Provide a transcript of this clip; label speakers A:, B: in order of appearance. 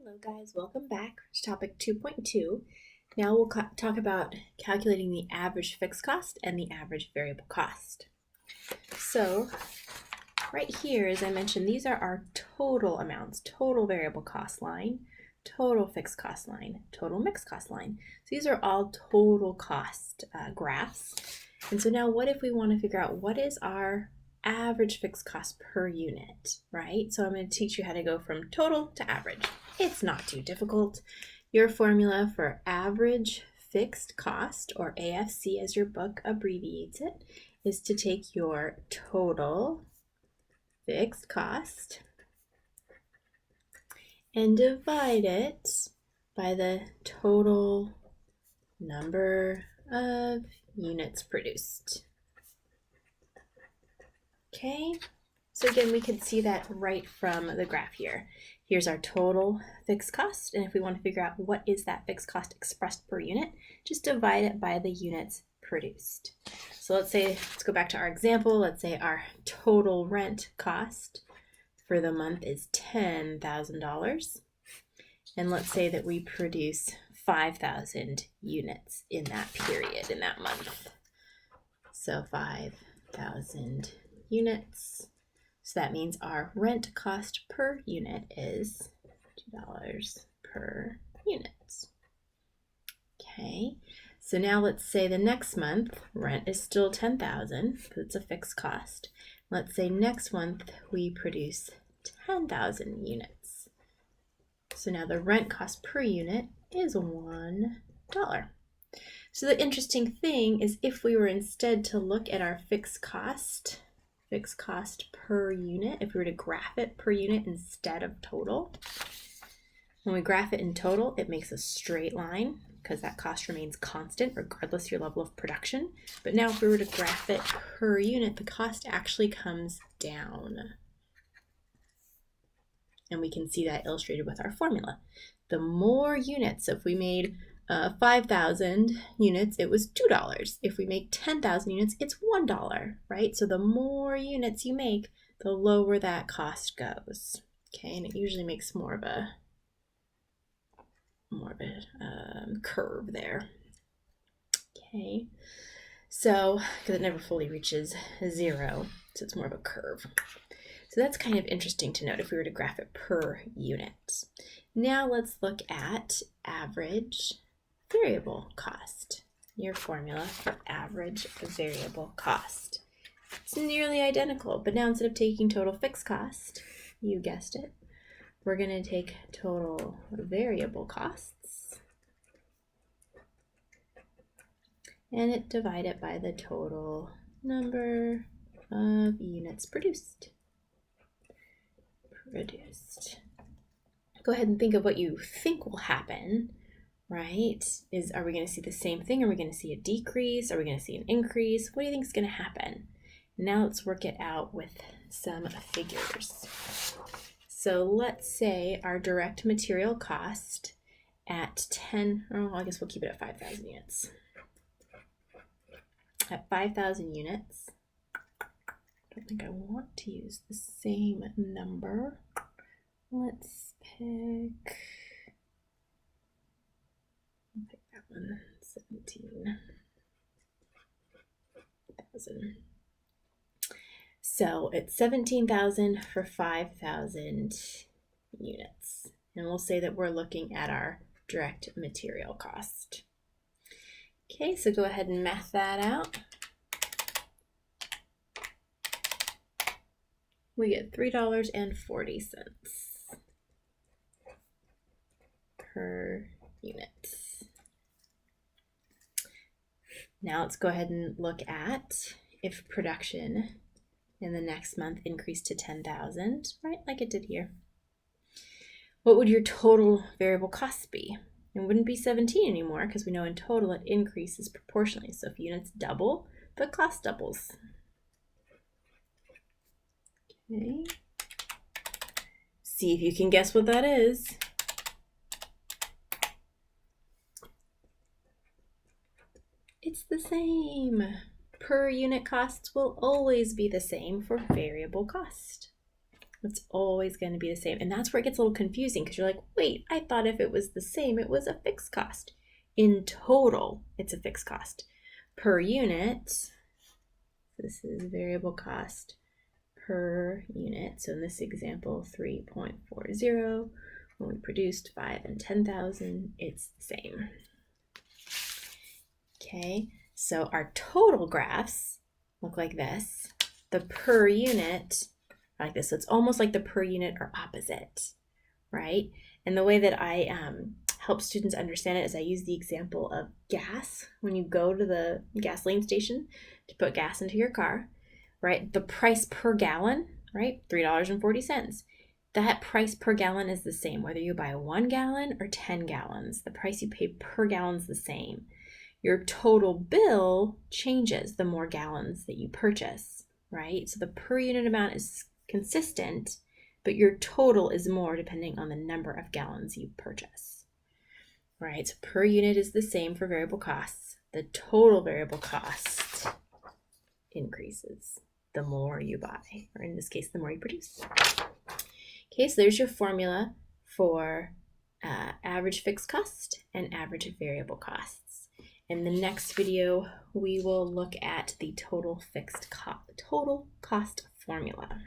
A: Hello guys, welcome back to topic 2.2. Now we'll talk about calculating the average fixed cost and the average variable cost. So right here, as I mentioned, these are our total amounts, total variable cost line, total fixed cost line, total mixed cost line. So these are all total cost graphs. And so now what if we want to figure out what is our average fixed cost per unit, right? So I'm going to teach you how to go from total to average. It's not too difficult. Your formula for average fixed cost, or AFC as your book abbreviates it, is to take your total fixed cost and divide it by the total number of units produced. Okay, so again, we can see that right from the graph here. Here's our total fixed cost, and if we want to figure out what is that fixed cost expressed per unit, just divide it by the units produced. So let's go back to our example. Let's say our total rent cost for the month is $10,000. And let's say that we produce 5,000 units in that period, in that month. So 5,000 units. So that means our rent cost per unit is $2 per unit. Okay, so now let's say the next month rent is still 10,000 because it's a fixed cost. Let's say next month we produce 10,000 units. So now the rent cost per unit is $1. So the interesting thing is if we were instead to look at our fixed cost per unit, if we were to graph it per unit instead of total, when we graph it in total, it makes a straight line because that cost remains constant regardless of your level of production. But now if we were to graph it per unit, the cost actually comes down. And we can see that illustrated with our formula. The more units, if we made 5,000 units, it was $2. If we make 10,000 units, it's $1, right? So the more units you make, the lower that cost goes. Okay, and it usually makes more of a curve there. Okay, so because it never fully reaches 0, so it's more of a curve. So that's kind of interesting to note if we were to graph it per unit. Now let's look at average variable cost, your formula for average variable cost. It's nearly identical, but now instead of taking total fixed cost, you guessed it, we're going to take total variable costs and divide it by the total number of units produced. Go ahead and think of what you think will happen, right? Are we going to see the same thing? Are we going to see a decrease? Are we going to see an increase? What do you think is going to happen? Now let's work it out with some figures. So let's say our direct material cost at I guess we'll keep it at 5,000 units. At 5,000 units, I don't think I want to use the same number. Let's pick that one, 17,000. So it's 17,000 for 5,000 units. And we'll say that we're looking at our direct material cost. Okay, so go ahead and math that out. We get $3.40 per unit. Now let's go ahead and look at if production in the next month increased to 10,000, right, like it did here. What would your total variable cost be? It wouldn't be 17 anymore because we know in total it increases proportionally. So if units double, the cost doubles. Okay. See if you can guess what that is. It's the same. Per unit costs will always be the same for variable cost. It's always going to be the same. And that's where it gets a little confusing because you're like, wait, I thought if it was the same, it was a fixed cost. In total, it's a fixed cost. Per unit, this is variable cost per unit. So in this example, 3.40, when we produced 5 and 10,000, it's the same. Okay, so our total graphs look like this. The per unit like this. So it's almost like the per unit are opposite, right? And the way that I help students understand it is I use the example of gas. When you go to the gasoline station to put gas into your car, right? The price per gallon, right? $3.40. That price per gallon is the same, whether you buy 1 gallon or 10 gallons. The price you pay per gallon is the same. Your total bill changes the more gallons that you purchase, right? So the per unit amount is consistent, but your total is more depending on the number of gallons you purchase, right? So per unit is the same for variable costs. The total variable cost increases the more you buy, or in this case, the more you produce. Okay, so there's your formula for average fixed cost and average variable costs. In the next video, we will look at the total cost formula.